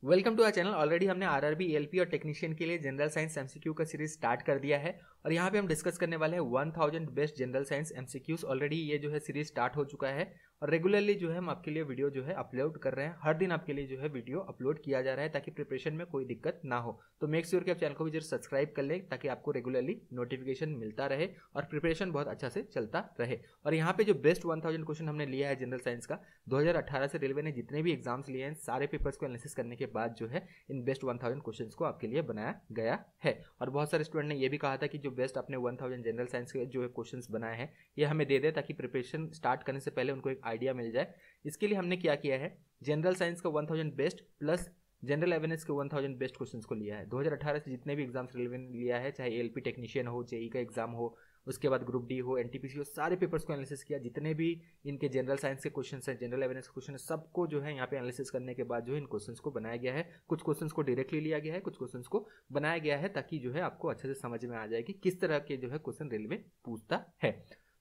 Welcome to our channel. Already हमने RRB, ALP और technician के लिए जनरल साइंस एमसीक्यू का सीरीज स्टार्ट कर दिया है और यहाँ पे हम डिस्कस करने वाले हैं 1000 best general science MCQs. Already ये जो है सीरीज स्टार्ट हो चुका है और रेगुलरली जो है हम आपके लिए वीडियो जो है अपलोड कर रहे हैं। हर दिन आपके लिए जो है वीडियो अपलोड किया जा रहा है ताकि प्रिपरेशन में कोई दिक्कत ना हो। तो मेक श्योर कि आप चैनल को भी जरूर सब्सक्राइब कर लें ताकि आपको रेगुलरली नोटिफिकेशन मिलता रहे और प्रिपरेशन बहुत अच्छा से चलता रहे। और यहाँ पे जो बेस्ट 1000 क्वेश्चन हमने लिया है जनरल साइंस का 2018 से रेलवे ने जितने भी एग्जाम्स लिए हैं सारे पेपर्स को एनालिसिस करने के बाद जो है इन बेस्ट 1000 क्वेश्चंस को आपके लिए बनाया गया है। और बहुत सारे स्टूडेंट ने ये भी कहा था कि जो बेस्ट अपने 1000 जनरल साइंस के जो है क्वेश्चंस बनाए हैं ये हमें दे दे ताकि प्रिपरेशन स्टार्ट करने से पहले उनको एक आइडिया मिल जाए। इसके लिए हमने क्या किया है, जनरल साइंस का 1000 बेस्ट प्लस जनरल अवेयरनेस के 1000 बेस्ट क्वेश्चंस को लिया है। 2018 से जितने भी एग्जाम्स रेलवे ने लिया है, चाहे एएलपी टेक्नीशियन हो, जेई का एग्जाम हो, उसके बाद ग्रुप डी हो, एनटीपीसी हो, सारे पेपर्स को एनालिसिस किया। जितने भी इनके जनरल साइंस के क्वेश्चंस हैं, जनरल अवेयरनेस के क्वेश्चन है, सबको जो है यहाँ पे एनालिसिस करने के बाद जो है इन क्वेश्चंस को बनाया गया है। कुछ क्वेश्चंस को डायरेक्टली लिया गया है, कुछ क्वेश्चंस को बनाया गया है ताकि जो है आपको अच्छे से समझ में आ जाए कि किस तरह के जो है क्वेश्चन रेलवे पूछता है।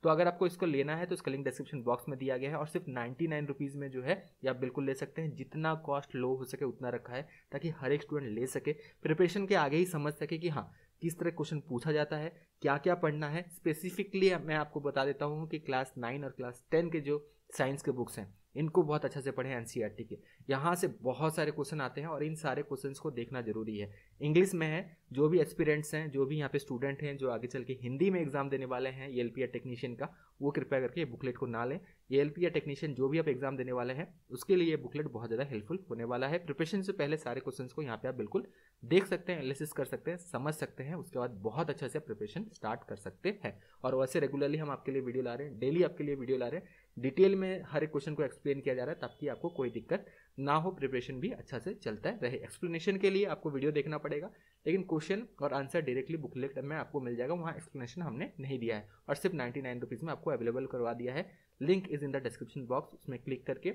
तो अगर आपको इसको लेना है तो इसका लिंक डिस्क्रिप्शन बॉक्स में दिया गया है और सिर्फ 99 रुपीज़ में जो है ये आप बिल्कुल ले सकते हैं। जितना कॉस्ट लो हो सके उतना रखा है ताकि हर एक स्टूडेंट ले सके, प्रिपरेशन के आगे ही समझ सके कि हाँ किस तरह क्वेश्चन पूछा जाता है, क्या क्या पढ़ना है। स्पेसिफिकली मैं आपको बता देता हूँ कि क्लास 9 और क्लास 10 के जो साइंस के बुक्स हैं इनको बहुत अच्छा से पढ़ें। एनसीईआरटी के यहाँ से बहुत सारे क्वेश्चन आते हैं और इन सारे क्वेश्चंस को देखना जरूरी है। इंग्लिश में है, जो भी एस्पिरेंट्स हैं, जो भी यहाँ पे स्टूडेंट हैं जो आगे चल के हिंदी में एग्जाम देने वाले हैं एएलपी या टेक्नीशियन का, वो कृपया करके ये बुकलेट को ना लें। एएलपी या टेक्नीशियन जो भी आप एग्जाम देने वाले हैं उसके लिए ये बुकलेट बहुत ज़्यादा हेल्पफुल होने वाला है। प्रिपरेशन से पहले सारे क्वेश्चन को यहाँ पे आप बिल्कुल देख सकते हैं, एनालिसिस कर सकते हैं, समझ सकते हैं, उसके बाद बहुत अच्छा से प्रिपरेशन स्टार्ट कर सकते हैं। और वैसे रेगुलरली हम आपके लिए वीडियो ला रहे हैं, डेली आपके लिए वीडियो ला रहे हैं, डिटेल में हर एक क्वेश्चन को एक्सप्लेन किया जा रहा है ताकि आपको कोई दिक्कत ना हो, प्रिपरेशन भी अच्छा से चलता रहे। एक्सप्लेनेशन के लिए आपको वीडियो देखना पड़ेगा लेकिन क्वेश्चन और आंसर डायरेक्टली बुकलेट में आपको मिल जाएगा, वहाँ एक्सप्लेनेशन हमने नहीं दिया है और सिर्फ 99 रुपीज़ में आपको अवेलेबल करवा दिया है। Link is in the description box, उसमें क्लिक करके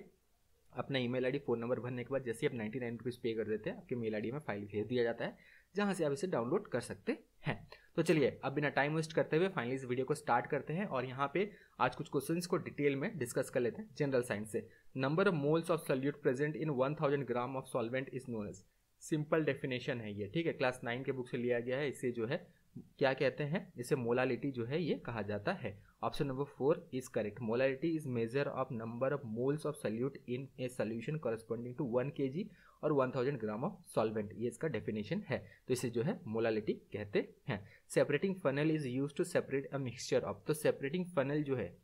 अपना ईमेल आईडी, फ़ोन नंबर भरने के बाद जैसे ही आप 99 रुपीज़ पे कर देते हैं आपके मेल आईडी में फाइल भेज दिया जाता है जहाँ से आप इसे डाउनलोड कर सकते हैं। तो चलिए अब बिना टाइम वेस्ट करते हुए फाइनली इस वीडियो को स्टार्ट करते हैं और यहाँ पे आज कुछ क्वेश्चंस को डिटेल में डिस्कस कर लेते हैं जनरल साइंस से। Number of moles of solute present in 1000 gram of solvent is known as. Simple definition है ये, ठीक है, क्लास 9 के बुक से लिया गया है। इसे जो है क्या कहते हैं, इसे मोलालिटी जो है ये कहा जाता है। Option number 4 is correct. Molality is measure of number of moles of solute in a solution corresponding to 1 kg और 1000 ग्राम ऑफ सॉल्वेंट, ये इसका डेफिनेशन है। तो इसे जो है मोलालिटी कहते हैं। Separating funnel is use to separate a mixture of. तो सेपरेटिंग फनल जो है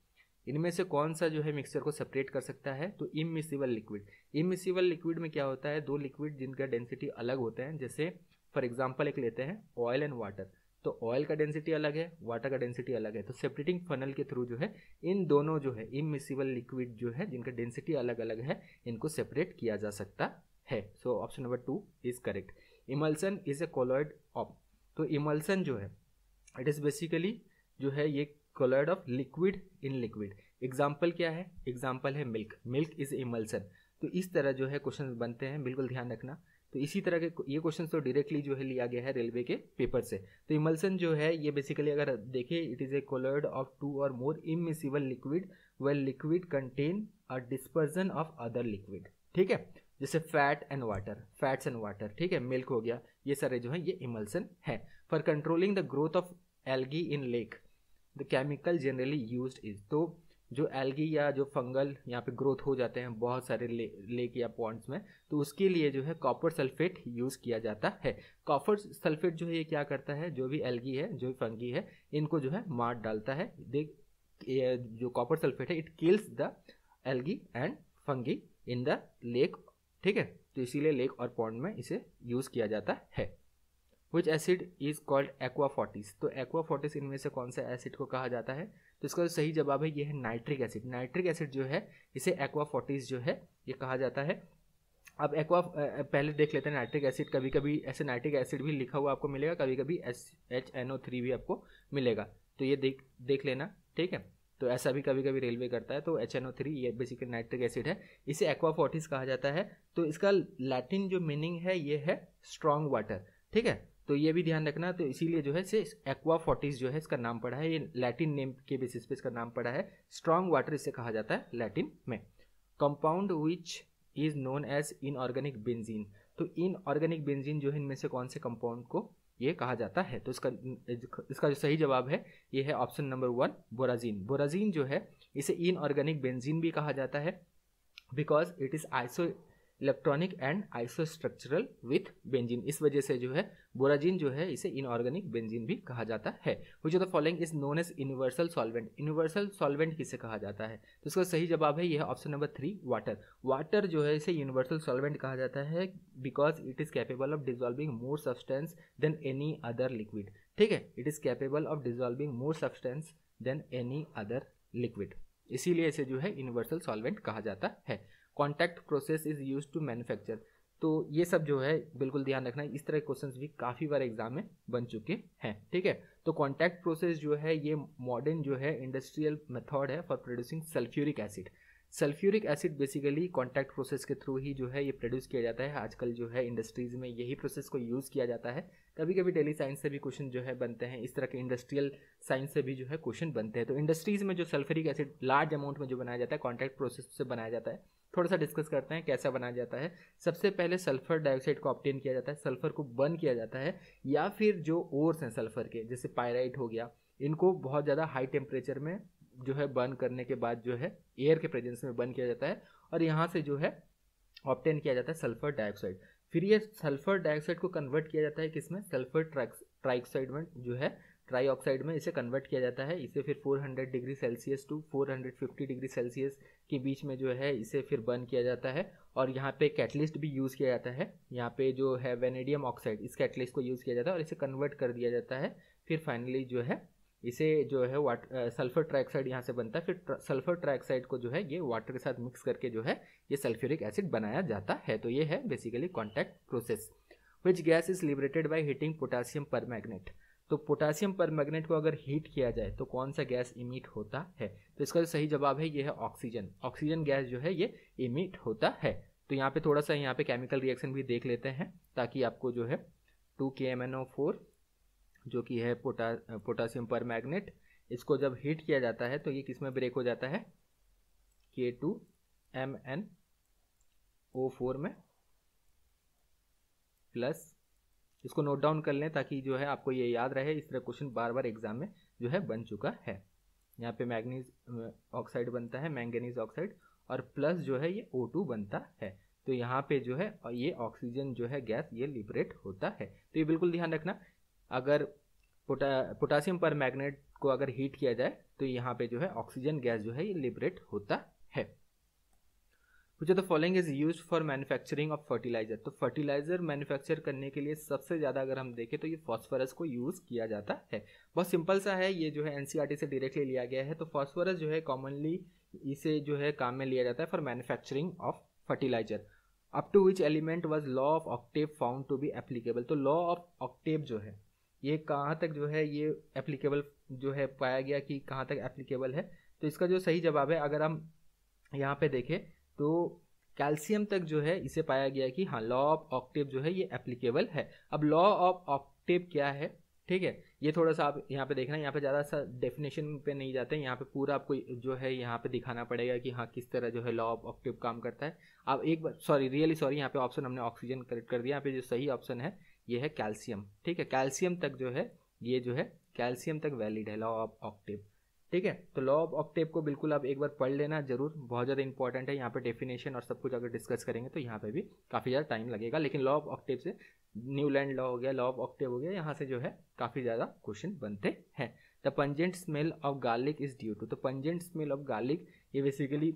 इनमें से कौन सा जो है मिक्सचर को सेपरेट कर सकता है, तो इमिसिबल लिक्विड। इमिसिबल लिक्विड में क्या होता है, दो लिक्विड जिनका डेंसिटी अलग होते हैं, जैसे फॉर एग्जांपल एक लेते हैं ऑयल एंड वाटर, तो ऑयल का डेंसिटी अलग है, वाटर का डेंसिटी अलग है। तो सेपरेटिंग फनल के थ्रू जो है इन दोनों जो है इमिसिबल लिक्विड जो है जिनका डेंसिटी अलग अलग है इनको सेपरेट किया जा सकता है। So option number 2 is correct. Emulsion is a colloid of. तो इमल्सन जो है इट इज बेसिकली जो है ये colloid of liquid in liquid. Example क्या है, एग्जाम्पल है मिल्क, मिल्क इज इमल्सन। तो इस तरह जो है क्वेश्चन बनते हैं, बिल्कुल ध्यान रखना। तो इसी तरह के ये क्वेश्चन तो डायरेक्टली जो है लिया गया है रेलवे के पेपर से। तो इमल्सन जो है ये बेसिकली अगर देखें it is a colloid of 2 और more immiscible liquid well liquid contain a dispersion of other liquid, ठीक है, जैसे fat and water, fats and water, ठीक है, मिल्क हो गया, ये सारे जो है ये इमल्सन है। For controlling the growth of algae in lake the chemical generally used is. तो जो एल्गी या जो फंगल यहाँ पे ग्रोथ हो जाते हैं बहुत सारे लेक या पॉन्ड्स में, तो उसके लिए जो है कॉपर सल्फेट यूज़ किया जाता है। कॉपर सल्फेट जो है ये क्या करता है, जो भी एल्गी है, जो भी फंगी है, इनको जो है मार डालता है। देख जो कॉपर सल्फेट है it kills the algae and fungi in the lake, ठीक है, तो इसीलिए लेक और पॉन्ड में इसे यूज़ किया जाता है। Which acid is called aquafortis. तो एक्वाफोर्टिस इनमें से कौन सा एसिड को कहा जाता है, तो इसका जो सही जवाब है ये है नाइट्रिक एसिड। नाइट्रिक एसिड जो है इसे एक्वाफोर्टिस जो है ये कहा जाता है। अब पहले देख लेते हैं नाइट्रिक एसिड। कभी कभी ऐसे नाइट्रिक एसिड भी लिखा हुआ आपको मिलेगा, कभी कभी HNO3 भी आपको मिलेगा, तो ये देख लेना, ठीक है। तो ऐसा भी कभी कभी रेलवे करता है। तो HNO3 ये बेसिकली नाइट्रिक एसिड है, इसे एक्वाफोर्टिस कहा जाता है। तो इसका लैटिन जो मीनिंग है ये है स्ट्रॉन्ग वाटर, ठीक है, तो ये भी ध्यान रखना। तो इसीलिए जो है इसे एक्वाफोर्टिस जो है इसका नाम पड़ा है, ये लैटिन नेम के बेसिस पे इसका नाम पड़ा है। स्ट्रॉन्ग वाटर इसे कहा जाता है लैटिन में। Compound which is known as inorganic benzene. तो इनऑर्गेनिक बेंजीन जो है इनमें से कौन से कंपाउंड को ये कहा जाता है? तो इसका जो सही जवाब है ये है ऑप्शन नंबर 1 बोराजीन। बोराजीन जो है इसे इनऑर्गेनिक बेंजीन भी कहा जाता है because it is isoelectronic and isostructural with benzene. इस वजह से जो है बोराजीन जो है इसे इनऑर्गेनिक बेंजीन भी कहा जाता है। Which of the following is known as universal solvent. Universal solvent किसे कहा जाता है? तो इसका सही जवाब है यह ऑप्शन नंबर 3 वाटर। वाटर जो है इसे यूनिवर्सल सॉल्वेंट कहा जाता है because it is capable of dissolving more substance than any other liquid. ठीक है, it is capable of dissolving more substance than any other liquid, इसीलिए इसे जो है यूनिवर्सल सॉल्वेंट कहा जाता है। Contact process is use to manufacture. तो ये सब जो है बिल्कुल ध्यान रखना है, इस तरह के क्वेश्चंस भी काफ़ी बार एग्जाम में बन चुके हैं। ठीक है, तो कॉन्टैक्ट प्रोसेस जो है ये मॉडर्न जो है इंडस्ट्रियल मेथड है for producing sulphuric acid. Sulphuric acid basically contact process के थ्रू ही जो है ये प्रोड्यूस किया जाता है। आजकल जो है इंडस्ट्रीज़ में यही प्रोसेस को यूज़ किया जाता है। कभी कभी डेली साइंस से भी क्वेश्चन जो है बनते हैं, इस तरह के इंडस्ट्रियल साइंस से भी जो है क्वेश्चन बनते हैं। तो इंडस्ट्रीज़ में जो सल्फ्यूरिक एसिड लार्ज अमाउंट में जो बनाया जाता है कॉन्टैक्ट प्रोसेस से बनाया जाता है। थोड़ा सा डिस्कस करते हैं कैसा बनाया जाता है। सबसे पहले सल्फर डाइऑक्साइड को ऑब्टेन किया जाता है, सल्फर को बर्न किया जाता है, या फिर जो ओर्स हैं सल्फर के जैसे पायराइट हो गया, इनको बहुत ज़्यादा हाई टेम्परेचर में जो है बर्न करने के बाद जो है एयर के प्रेजेंस में बर्न किया जाता है और यहाँ से जो है ऑब्टेन किया जाता है सल्फर डाइऑक्साइड। फिर ये सल्फर डाइऑक्साइड को कन्वर्ट किया जाता है किसमें? सल्फर ट्राइऑक्साइड में जो है ट्राईऑक्साइड में इसे कन्वर्ट किया जाता है। इसे फिर 400 degree Celsius to 450 degree Celsius के बीच में जो है इसे फिर बर्न किया जाता है और यहाँ पे कैटलिस्ट भी यूज़ किया जाता है। यहाँ पे जो है वेनेडियम ऑक्साइड, इस कैटलिस्ट को यूज़ किया जाता है और इसे कन्वर्ट कर दिया जाता है। फिर फाइनली जो है इसे जो है सल्फर ट्राइऑक्साइड यहाँ से बनता है। फिर सल्फर ट्राइऑक्साइड को जो है ये वाटर के साथ मिक्स करके जो है ये सल्फ्यूरिक एसिड बनाया जाता है। तो ये है basically contact process. Which gas is liberated by heating potassium परमैग्नेट। तो पोटासियम परमैग्नेट को अगर हीट किया जाए तो कौन सा गैस इमिट होता है? तो इसका जो सही जवाब है ये है ऑक्सीजन। ऑक्सीजन गैस जो है ये इमिट होता है। तो यहाँ पे थोड़ा सा यहाँ पे केमिकल रिएक्शन भी देख लेते हैं ताकि आपको जो है 2KMnO4 जो कि है पोटासियम परमैग्नेट, इसको जब हीट किया जाता है तो ये किस में ब्रेक हो जाता है? K2MnO4 में प्लस, इसको नोट डाउन कर लें ताकि जो है आपको ये याद रहे। इस तरह क्वेश्चन बार बार एग्जाम में जो है बन चुका है। यहाँ पे मैग्नीज ऑक्साइड बनता है, मैंगनीज ऑक्साइड, और प्लस जो है ये O2 बनता है। तो यहाँ पे जो है ये ऑक्सीजन जो है गैस ये लिबरेट होता है। तो ये बिल्कुल ध्यान रखना, अगर पोटासियम परमैग्नेट को अगर हीट किया जाए तो यहाँ पे जो है ऑक्सीजन गैस जो है ये लिबरेट होता है। Which of the following is used for manufacturing of fertilizer? तो फर्टिलाइजर मैन्युफैक्चर करने के लिए सबसे ज़्यादा अगर हम देखें तो ये फॉस्फोरस को यूज़ किया जाता है। बहुत सिंपल सा है, ये जो है एनसीईआरटी से डायरेक्टली लिया गया है। तो फॉस्फोरस जो है कॉमनली इसे जो है काम में लिया जाता है for manufacturing of fertiliser. Up to which element was law of octave found to be applicable. तो लॉ ऑफ ऑक्टेव जो है ये कहाँ तक जो है ये एप्लीकेबल जो है पाया गया कि कहाँ तक एप्लीकेबल है? तो इसका जो सही जवाब है अगर हम यहाँ पे देखें तो कैल्शियम तक जो है इसे पाया गया कि हाँ लॉ ऑफ ऑक्टेव जो है ये एप्लीकेबल है। अब लॉ ऑफ ऑक्टेव क्या है? ठीक है, ये थोड़ा सा आप यहाँ पे देखना, यहाँ पे ज़्यादा सा डेफिनेशन पे नहीं जाते हैं, यहाँ पे पूरा आपको जो है यहाँ पे दिखाना पड़ेगा कि हाँ किस तरह जो है लॉ ऑफ ऑक्टेव काम करता है। आप एक बार रियली सॉरी, यहाँ पे ऑप्शन हमने ऑक्सीजन करेक्ट कर दिया। यहाँ पे जो सही ऑप्शन है ये है कैल्शियम। ठीक है, कैल्शियम तक जो है ये जो है कैल्शियम तक वैलिड है लॉ ऑफ ऑक्टेव। ठीक है, तो लॉ ऑफ ऑक्टेव को बिल्कुल आप एक बार पढ़ लेना जरूर, बहुत ज़्यादा इंपॉर्टेंट है। यहाँ पे डेफिनेशन और सब कुछ अगर डिस्कस करेंगे तो यहाँ पे भी काफ़ी ज़्यादा टाइम लगेगा, लेकिन लॉ ऑफ ऑक्टेव से न्यूलैंड लॉ हो गया, लॉ ऑफ ऑक्टेव हो गया, यहाँ से जो है काफ़ी ज़्यादा क्वेश्चन बनते हैं। The pungent smell of garlic is due to. तो पंजेंट स्मेल ऑफ गार्लिक ये बेसिकली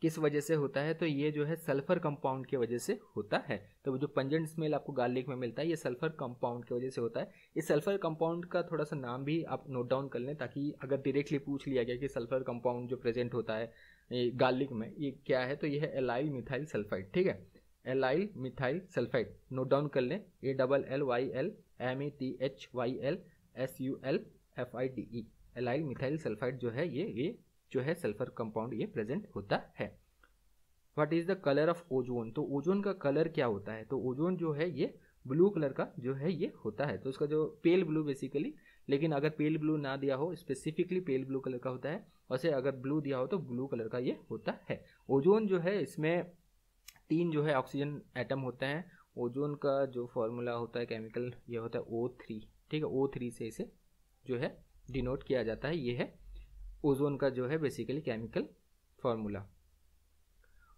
किस वजह से होता है? तो ये जो है सल्फर कंपाउंड की वजह से होता है। तो जो पंजेंट स्मेल आपको गार्लिक में मिलता है ये सल्फर कंपाउंड की वजह से होता है। इस सल्फर कंपाउंड का थोड़ा सा नाम भी आप नोट डाउन कर लें ताकि अगर डायरेक्टली पूछ लिया गया कि सल्फर कंपाउंड जो प्रेजेंट होता है गार्लिक में ये क्या है, तो ये है एलाइल मिथाइल सल्फाइड। ठीक है, allyl methyl sulphide note down कर लें, ALLYLMETHYLSULFIDE, एलाइल मिथाइल सल्फाइड जो है ये जो है सल्फर कंपाउंड ये प्रेजेंट होता है। What is the colour of ozone? तो ओजोन का कलर क्या होता है? तो ओजोन जो है ये ब्लू कलर का जो है ये होता है। तो उसका जो पेल ब्लू बेसिकली, लेकिन अगर पेल ब्लू ना दिया हो, स्पेसिफिकली पेल ब्लू कलर का होता है, वैसे अगर ब्लू दिया हो तो ब्लू कलर का ये होता है। ओजोन जो है इसमें 3 जो है ऑक्सीजन एटम होते हैं। ओजोन का जो फॉर्मूला होता है केमिकल, ये होता है O3, ठीक है। O3 से इसे जो है डिनोट किया जाता है। ये है ओजोन का जो है basically chemical formula.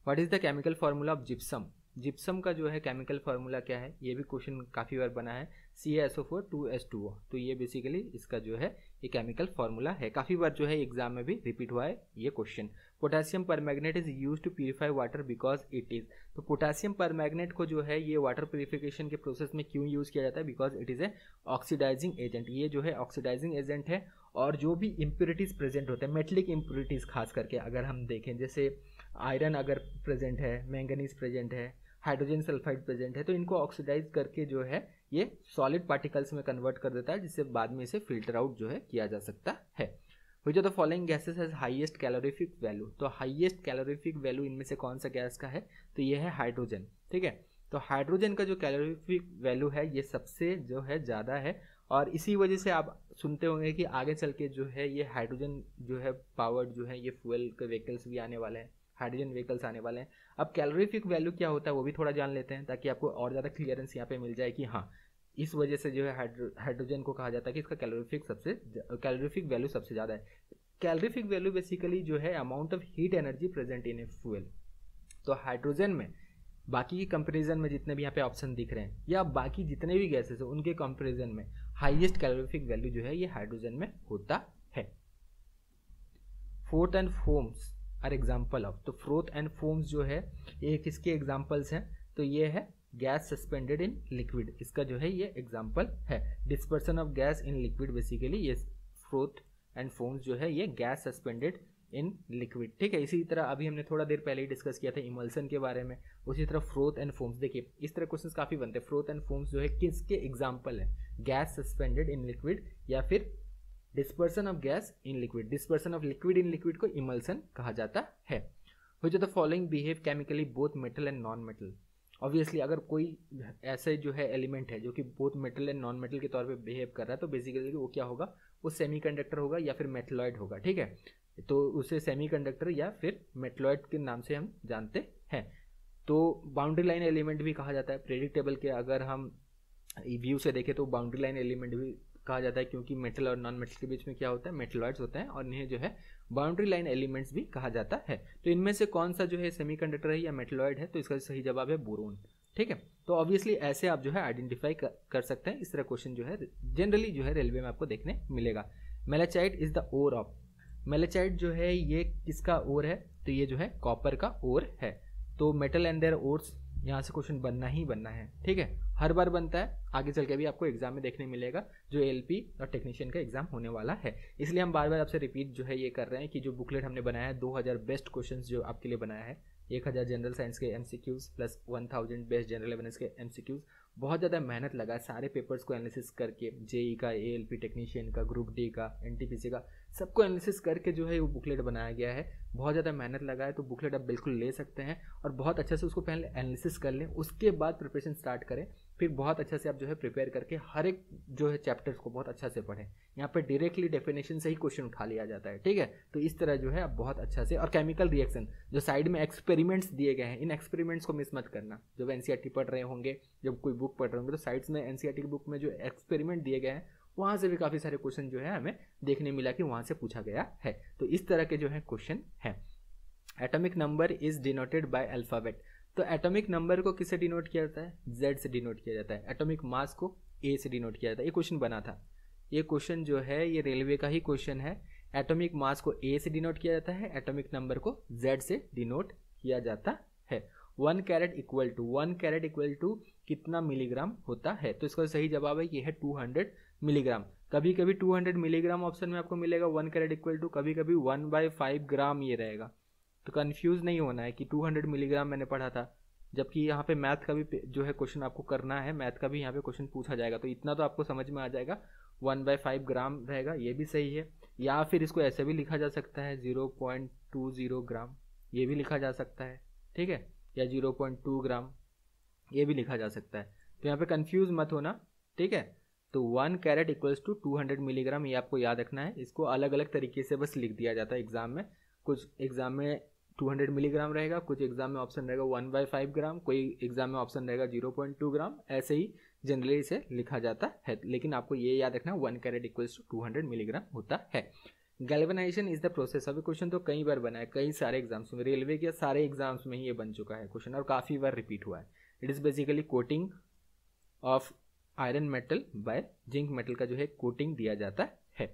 What is the chemical formula of gypsum? Gypsum का जो है केमिकल फार्मूला क्या है, ये भी क्वेश्चन काफ़ी बार बना है, CaSO4 2H2O। तो ये बेसिकली इसका जो है ये केमिकल फार्मूला है, काफ़ी बार जो है एग्जाम में भी रिपीट हुआ है ये question. Potassium permanganate is use to purify water because it is. तो पोटेशियम परमैग्नेट को जो है ये वाटर प्यूरिफिकेशन के प्रोसेस में क्यों यूज़ किया जाता है? Because it is a oxidizing agent. ये जो है ऑक्सीडाइजिंग एजेंट है, और जो भी इम्प्योरिटीज़ प्रेजेंट होते हैं, मेटलिक इम्प्योरिटीज़ खास करके अगर हम देखें, जैसे आयरन अगर प्रेजेंट है, मैंगनीज प्रेजेंट है, हाइड्रोजन सल्फाइड प्रेजेंट है, तो इनको ऑक्सीडाइज करके जो है ये सॉलिड पार्टिकल्स में कन्वर्ट कर देता है, जिससे बाद में इसे फिल्टर आउट जो है किया जा सकता है। Which of the following gases has highest calorific value? तो हाईएस्ट कैलोरीफिक वैल्यू इनमें से कौन सा गैस का है? तो ये है हाइड्रोजन, ठीक है। तो हाइड्रोजन का जो कैलोरीफिक वैल्यू है ये सबसे जो है ज़्यादा है, और इसी वजह से आप सुनते होंगे कि आगे चल के जो है ये हाइड्रोजन जो है पावर्ड जो है ये फ्यूल के व्हीकल्स भी आने वाले हैं, हाइड्रोजन व्हीकल्स आने वाले हैं। अब कैलोरीफिक वैल्यू क्या होता है वो भी थोड़ा जान लेते हैं, ताकि आपको और ज़्यादा क्लियरेंस यहाँ पे मिल जाए कि हाँ, इस वजह से जो है हाइड्रोजन को कहा जाता है कि इसका कैलोरीफिक वैल्यू सबसे ज़्यादा है। कैलोरीफिक वैल्यू बेसिकली जो है amount of heat energy present in a fuel. तो हाइड्रोजन में बाकी के कंपेरिजन में जितने भी यहाँ पे ऑप्शन दिख रहे हैं, या बाकी जितने भी गैसेस हैं उनके कंपेरिजन में हाईएस्ट कैलोरीफिक वैल्यू जो है ये हाइड्रोजन में होता है। Froth and foams are example of. तो फ्रोथ एंड फोम्स जो है ये किसके एग्जाम्पल्स हैं? तो ये है गैस सस्पेंडेड इन लिक्विड, इसका जो है ये एग्जाम्पल है। Dispersion of gas in liquid, basically ये फ्रोथ एंड फोम्स जो है ये गैस सस्पेंडेड इन लिक्विड, ठीक है। इसी तरह अभी हमने थोड़ा देर पहले ही डिस्कस किया था इमल्सन के बारे में, उसी तरह फ्रोथ एंड फोम्स। देखिए इस तरह क्वेश्चंस काफ़ी बनते हैं। फ्रोथ एंड फोम्स जो है किसके एग्जाम्पल है? गैस सस्पेंडेड इन लिक्विड या फिर dispersion of gas in liquid. Dispersion of liquid in liquid को इमल्सन कहा जाता है। Which of the following behave chemically both metal and non metal? Obviously अगर कोई ऐसे जो है एलिमेंट है जो कि both metal and non metal के तौर पे बिहेव कर रहा है, तो बेसिकली वो क्या होगा? वो सेमीकंडक्टर होगा या फिर मेटलॉइड होगा, ठीक है। तो उसे सेमीकंडक्टर या फिर मेटलॉइड के नाम से हम जानते हैं। तो बाउंड्री लाइन एलिमेंट भी कहा जाता है। प्रेडिक्टेबल के अगर हम व्यू से देखें तो बाउंड्री लाइन एलिमेंट भी कहा जाता है, क्योंकि मेटल और नॉन मेटल के बीच में क्या होता है? मेटलॉइड्स होते हैं, और इन्हें जो है बाउंड्री लाइन एलिमेंट्स भी कहा जाता है। तो इनमें से कौन सा जो है सेमीकंडक्टर है या मेटलॉइड है? तो इसका सही जवाब है बोरोन, ठीक है। तो ऑब्वियसली ऐसे आप जो है आइडेंटिफाई कर सकते हैं। इस तरह क्वेश्चन जो है जनरली जो है रेलवे में आपको देखने मिलेगा। मेलेचाइट इज द ओर ऑफ। मेलेचाइट जो है ये किसका ओर है? तो ये जो है कॉपर का ओर है। तो मेटल एंड देयर ओर्स, यहाँ से क्वेश्चन बनना ही बनना है, ठीक है। हर बार बनता है, आगे चल के भी आपको एग्जाम में देखने मिलेगा, जो एलपी और टेक्नीशियन का एग्जाम होने वाला है। इसलिए हम बार बार आपसे रिपीट जो है ये कर रहे हैं कि जो बुकलेट हमने बनाया है 2000 बेस्ट क्वेश्चंस जो आपके लिए बनाया है, 1000 जनरल साइंस के MCQs plus 1000 best general awareness के एमसीक्यूज। बहुत ज़्यादा मेहनत लगा है सारे पेपर्स को एनालिसिस करके, जेई का, एएलपी टेक्नीशियन का, ग्रुप डी का, एनटीपीसी का, सबको एनालिसिस करके जो है वो बुकलेट बनाया गया है। बहुत ज़्यादा मेहनत लगा है, तो बुकलेट आप बिल्कुल ले सकते हैं और बहुत अच्छे से उसको पहले एनालिसिस कर लें, उसके बाद प्रिपरेशन स्टार्ट करें। फिर बहुत अच्छे से आप जो है प्रिपेयर करके हर एक जो है चैप्टर्स को बहुत अच्छा से पढ़ें। यहाँ पे डायरेक्टली डेफिनेशन से ही क्वेश्चन उठा लिया जाता है, ठीक है। तो इस तरह जो है आप बहुत अच्छा से, और केमिकल रिएक्शन जो साइड में एक्सपेरिमेंट्स दिए गए हैं, इन एक्सपेरिमेंट्स को मिस मत करना। जब एनसीईआरटी पढ़ रहे होंगे, जब कोई बुक पढ़ रहे होंगे, तो साइड्स में एनसीईआरटी की बुक में जो एक्सपेरिमेंट दिए गए हैं वहाँ से भी काफ़ी सारे क्वेश्चन जो है हमें देखने मिला कि वहाँ से पूछा गया है। तो इस तरह के जो है क्वेश्चन है। Atomic number is denoted by alphabet. तो एटॉमिक नंबर को किससे डिनोट किया जाता है? Z से डिनोट किया जाता है। एटॉमिक मास को A से डिनोट किया जाता है। ये क्वेश्चन बना था, ये क्वेश्चन जो है ये रेलवे का ही क्वेश्चन है। एटॉमिक मास को A से डिनोट किया जाता है, एटॉमिक नंबर को Z से डिनोट किया जाता है। 1 कैरेट इक्वल टू कितना मिलीग्राम होता है? तो इसका सही जवाब है ये है 200 मिलीग्राम। कभी कभी 200 मिलीग्राम ऑप्शन में आपको मिलेगा 1 कैरेट इक्वल टू, कभी कभी 1/5 ग्राम ये रहेगा। तो कंफ्यूज नहीं होना है कि 200 मिलीग्राम मैंने पढ़ा था, जबकि यहाँ पे मैथ का भी जो है क्वेश्चन आपको करना है, मैथ का भी यहाँ पे क्वेश्चन पूछा जाएगा। तो इतना तो आपको समझ में आ जाएगा, 1/5 ग्राम रहेगा, ये भी सही है। या फिर इसको ऐसे भी लिखा जा सकता है 0.20 ग्राम, ये भी लिखा जा सकता है, ठीक है, या 0.2 ग्राम ये भी लिखा जा सकता है। तो यहाँ पे कंफ्यूज मत होना, ठीक है। तो 1 कैरेट इक्वल्स टू 200 मिलीग्राम, ये आपको याद रखना है। इसको अलग अलग तरीके से बस लिख दिया जाता है एग्जाम में। कुछ एग्जाम में 200 मिलीग्राम रहेगा, कुछ एग्जाम में ऑप्शन रहेगा 1/5 ग्राम, कोई एग्जाम में ऑप्शन रहेगा 0.2 ग्राम, ऐसे ही जनरली इसे लिखा जाता है। लेकिन आपको ये याद रखना 1 कैरेट इक्वल्स टू 200 मिलीग्राम होता है। Galvanisation is the process. अभी क्वेश्चन तो कई बार बना है, कई सारे एग्जाम्स में, रेलवे के सारे एग्जाम्स में ही ये बन चुका है क्वेश्चन और काफ़ी बार रिपीट हुआ है। It is basically coating of iron metal by zinc metal का जो है कोटिंग दिया जाता है।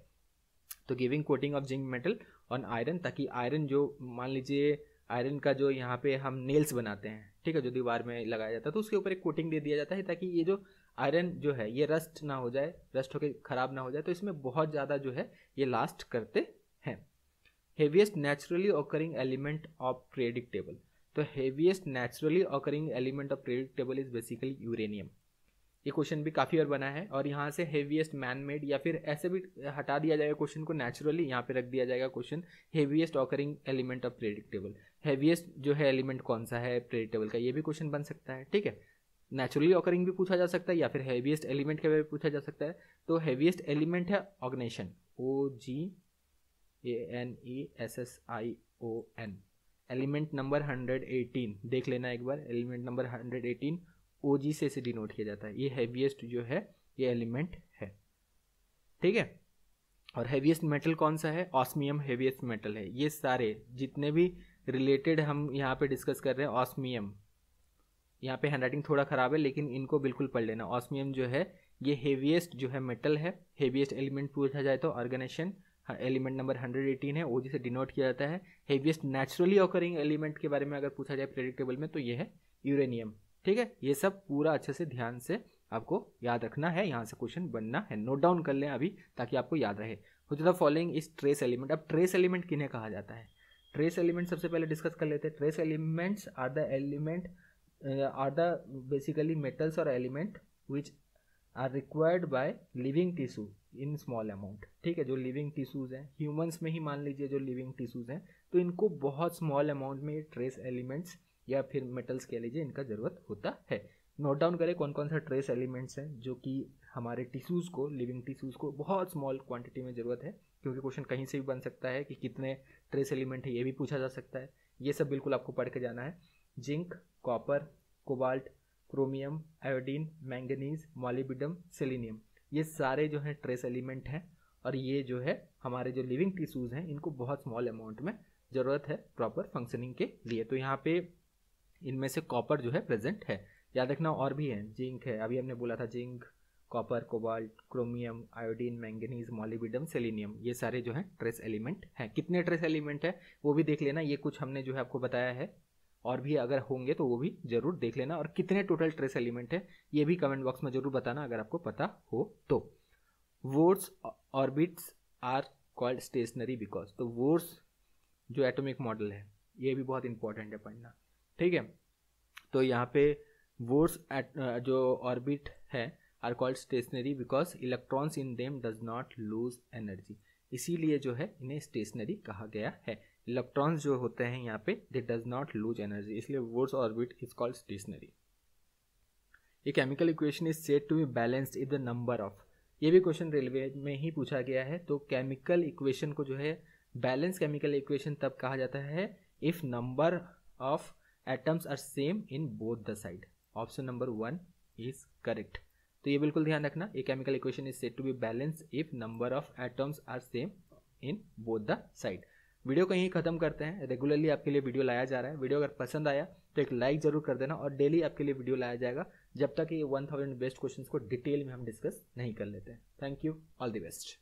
तो giving coating of zinc metal on iron, ताकि आयरन जो मान लीजिए आयरन का जो यहाँ पे हम नेल्स बनाते हैं, ठीक है, जो दीवार में लगाया जाता है, तो उसके ऊपर एक कोटिंग दे दिया जाता है ताकि ये जो आयरन जो है ये रस्ट ना हो जाए, रस्ट होकर ख़राब ना हो जाए, तो इसमें बहुत ज़्यादा जो है ये लास्ट करते हैं। Heaviest naturally occurring element of periodic table. तो heaviest naturally occurring element of periodic table is basically uranium. ये क्वेश्चन भी काफ़ी बार बना है और यहाँ से हेवीएस्ट मैन मेड या फिर ऐसे भी हटा दिया जाएगा क्वेश्चन को, नेचुरली यहाँ पे रख दिया जाएगा question heaviest occurring element of periodic table. Heaviest जो है एलिमेंट कौन सा है पीरियोडिक टेबल का, ये भी क्वेश्चन बन सकता है, ठीक है। नेचुरली ऑकरिंग भी पूछा जा सकता है या फिर हेवीएस्ट एलिमेंट के बारे में पूछा जा सकता है। तो हेवीएस्ट एलिमेंट है ऑग्नेशन, OGANESSION। एलिमेंट नंबर 118 देख लेना एक बार, एलिमेंट नंबर 118 OG से इसे डिनोट किया जाता है। ये हैवीएस्ट जो है ये एलिमेंट है, ठीक है। और हैवीएस्ट मेटल कौन सा है, ऑस्मियम हैवीएस्ट मेटल है। ये सारे जितने भी रिलेटेड हम यहाँ पे डिस्कस कर रहे हैं, ऑस्मियम, यहाँ पे हैंडराइटिंग थोड़ा ख़राब है लेकिन इनको बिल्कुल पढ़ लेना। ऑस्मियम जो है ये हेवीएस्ट जो है मेटल है। हेवीएस्ट एलिमेंट पूछा जाए तो ऑर्गेनाइजेशन एलिमेंट नंबर 118 है, OG से डिनोट किया जाता है। हेवीएस्ट नेचुरली ऑकरिंग एलिमेंट के बारे में अगर पूछा जाए पीरियोडिक टेबल में तो ये है यूरेनियम, ठीक है। ये सब पूरा अच्छे से ध्यान से आपको याद रखना है, यहाँ से क्वेश्चन बनना है, नोट डाउन कर लें अभी ताकि आपको याद रहे। Which of the following is trace element. अब ट्रेस एलिमेंट किन्हें कहा जाता है, ट्रेस एलिमेंट सबसे पहले डिस्कस कर लेते हैं। Trace elements are the element are the basically metals or element which are required by living tissue in small amount, ठीक है। जो लिविंग टिश्यूज़ हैं, ह्यूमंस में ही मान लीजिए जो लिविंग टिश्यूज़ हैं, तो इनको बहुत स्मॉल अमाउंट में ट्रेस एलिमेंट्स या फिर मेटल्स कह लीजिए इनका ज़रूरत होता है। नोट डाउन करें कौन कौन सा ट्रेस एलिमेंट्स हैं जो कि हमारे टिश्यूज़ को, लिविंग टिश्यूज़ को बहुत स्मॉल क्वांटिटी में ज़रूरत है, क्योंकि क्वेश्चन कहीं से भी बन सकता है कि कितने ट्रेस एलिमेंट है, ये भी पूछा जा सकता है। ये सब बिल्कुल आपको पढ़ के जाना है। Zinc, copper, cobalt, chromium, iodine, manganese, molybdenum, selenium, ये सारे जो हैं ट्रेस एलिमेंट हैं और ये जो है हमारे जो लिविंग टिश्यूज़ हैं इनको बहुत स्मॉल अमाउंट में ज़रूरत है प्रॉपर फंक्शनिंग के लिए। तो यहाँ पे इनमें से कॉपर जो है प्रेजेंट है, याद रखना। और भी है, जिंक है, अभी हमने बोला था zinc, copper, cobalt, chromium, iodine, manganese, molybdenum, selenium, ये सारे जो हैं ट्रेस एलिमेंट हैं। कितने ट्रेस एलिमेंट है वो भी देख लेना, ये कुछ हमने जो है आपको बताया है, और भी अगर होंगे तो वो भी जरूर देख लेना। और कितने टोटल ट्रेस एलिमेंट है ये भी कमेंट बॉक्स में जरूर बताना अगर आपको पता हो तो। Bohr's orbits are called stationary because, तो वोर्स जो एटॉमिक मॉडल है ये भी बहुत इंपॉर्टेंट है पढ़ना, ठीक है। तो यहाँ पे वोर्स जो ऑर्बिट है are called stationary because electrons in them does not lose energy, इसीलिए जो है इन्हें स्टेशनरी कहा गया है। इलेक्ट्रॉन्स जो होते हैं यहाँ पे they does not lose energy, इसलिए whose orbit is called stationary. A chemical equation is said to be balanced if the number of, ये भी क्वेश्चन रेलवे में ही पूछा गया है। तो केमिकल इक्वेशन को जो है बैलेंस केमिकल इक्वेशन तब कहा जाता है if number of atoms are same in both the side. Option number 1 is correct. तो ये बिल्कुल ध्यान रखना, a chemical equation is said to be balanced if number of atoms are same in both the side. Video को यहीं खत्म करते हैं। रेगुलरली आपके लिए वीडियो लाया जा रहा है, वीडियो अगर पसंद आया तो एक लाइक जरूर कर देना, और डेली आपके लिए वीडियो लाया जाएगा जब तक ये 1000 बेस्ट क्वेश्चंस को डिटेल में हम डिस्कस नहीं कर लेते हैं। Thank you, all the best.